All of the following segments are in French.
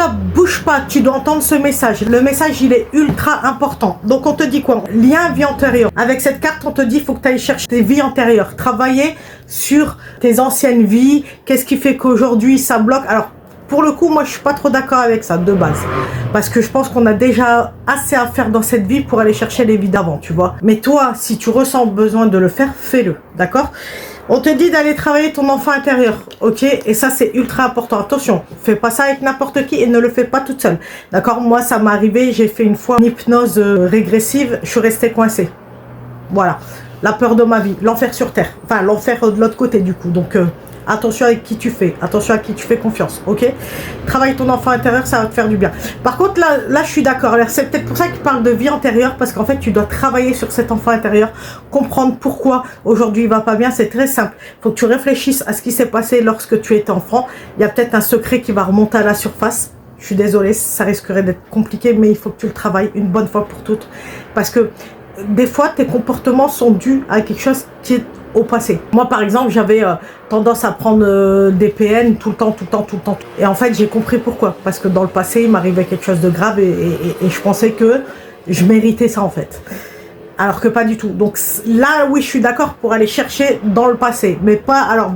stop, bouge pas, tu dois entendre ce message. Le message, il est ultra important. Donc, on te dit quoi? Lien vie antérieure. Avec cette carte, on te dit, il faut que tu ailles chercher tes vies antérieures. Travailler sur tes anciennes vies. Qu'est-ce qui fait qu'aujourd'hui, ça bloque? Alors, pour le coup, moi, je suis pas trop d'accord avec ça, de base. Parce que je pense qu'on a déjà assez à faire dans cette vie pour aller chercher les vies d'avant, tu vois. Mais toi, si tu ressens besoin de le faire, fais-le, d'accord? On te dit d'aller travailler ton enfant intérieur, ok? Et ça, c'est ultra important. Attention, fais pas ça avec n'importe qui et ne le fais pas toute seule, d'accord? Moi, ça m'est arrivé, j'ai fait une fois une hypnose régressive, je suis restée coincée. Voilà, la peur de ma vie, l'enfer sur terre. Enfin, l'enfer de l'autre côté, du coup. Donc, attention avec qui tu fais, attention à qui tu fais confiance, ok? Travaille ton enfant intérieur, ça va te faire du bien. Par contre, là je suis d'accord. C'est peut-être pour ça qu'il parle de vie antérieure, parce qu'en fait, tu dois travailler sur cet enfant intérieur, comprendre pourquoi aujourd'hui il va pas bien. C'est très simple. Il faut que tu réfléchisses à ce qui s'est passé lorsque tu étais enfant. Il y a peut-être un secret qui va remonter à la surface. Je suis désolée, ça risquerait d'être compliqué, mais il faut que tu le travailles une bonne fois pour toutes. Parce que des fois, tes comportements sont dus à quelque chose qui est au passé. Moi, par exemple, j'avais tendance à prendre des PN tout le temps. Et en fait, j'ai compris pourquoi. Parce que dans le passé, il m'arrivait quelque chose de grave et je pensais que je méritais ça, en fait. Alors que pas du tout. Donc là, oui, je suis d'accord pour aller chercher dans le passé. Mais pas, alors,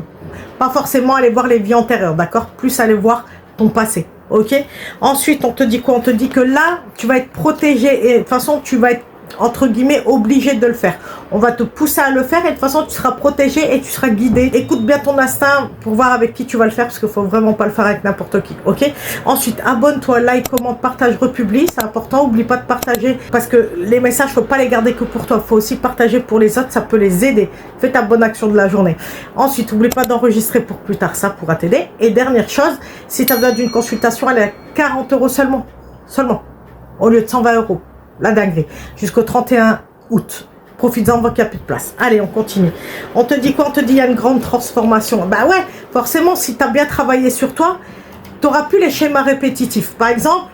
pas forcément aller voir les vies antérieures, d'accord? Plus aller voir ton passé. Ok? Ensuite, on te dit quoi? On te dit que là, tu vas être protégé. Et de toute façon, tu vas être entre guillemets obligé de le faire. On va te pousser à le faire et de toute façon tu seras protégé et tu seras guidé. Écoute bien ton instinct pour voir avec qui tu vas le faire, parce qu'il faut vraiment pas le faire avec n'importe qui, ok? Ensuite, abonne-toi, like, commente, partage, republie, c'est important. Oublie pas de partager, parce que les messages, faut pas les garder que pour toi, faut aussi partager pour les autres, ça peut les aider. Fais ta bonne action de la journée. Ensuite, oublie pas d'enregistrer pour plus tard, ça pourra t'aider. Et dernière chose, si tu as besoin d'une consultation, elle est à 40 € seulement, au lieu de 120 €. La dinguerie. Jusqu'au 31 août. Profites-en, voit qu'il n'y a plus de place. Allez, on continue. On te dit quoi? On te dit il y a une grande transformation. Bah ouais, forcément, si tu as bien travaillé sur toi, tu n'auras plus les schémas répétitifs. Par exemple,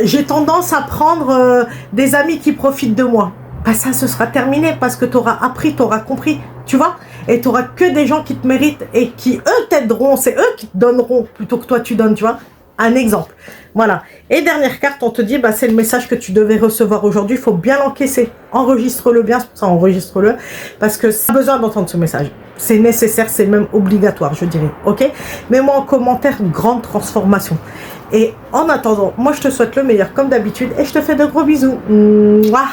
j'ai tendance à prendre des amis qui profitent de moi. Bah ça, ce sera terminé parce que tu auras appris, tu auras compris, tu vois? Et tu n'auras que des gens qui te méritent et qui, eux, t'aideront. C'est eux qui te donneront plutôt que toi, tu donnes, tu vois? Un exemple. Voilà. Et dernière carte, on te dit, bah, c'est le message que tu devais recevoir aujourd'hui. Il faut bien l'encaisser. Enregistre-le bien. C'est pour ça, enregistre-le. Parce que ça a besoin d'entendre ce message. C'est nécessaire, c'est même obligatoire, je dirais. Ok? Mets-moi en commentaire grande transformation. Et en attendant, moi, je te souhaite le meilleur comme d'habitude. Et je te fais de gros bisous. Mouah.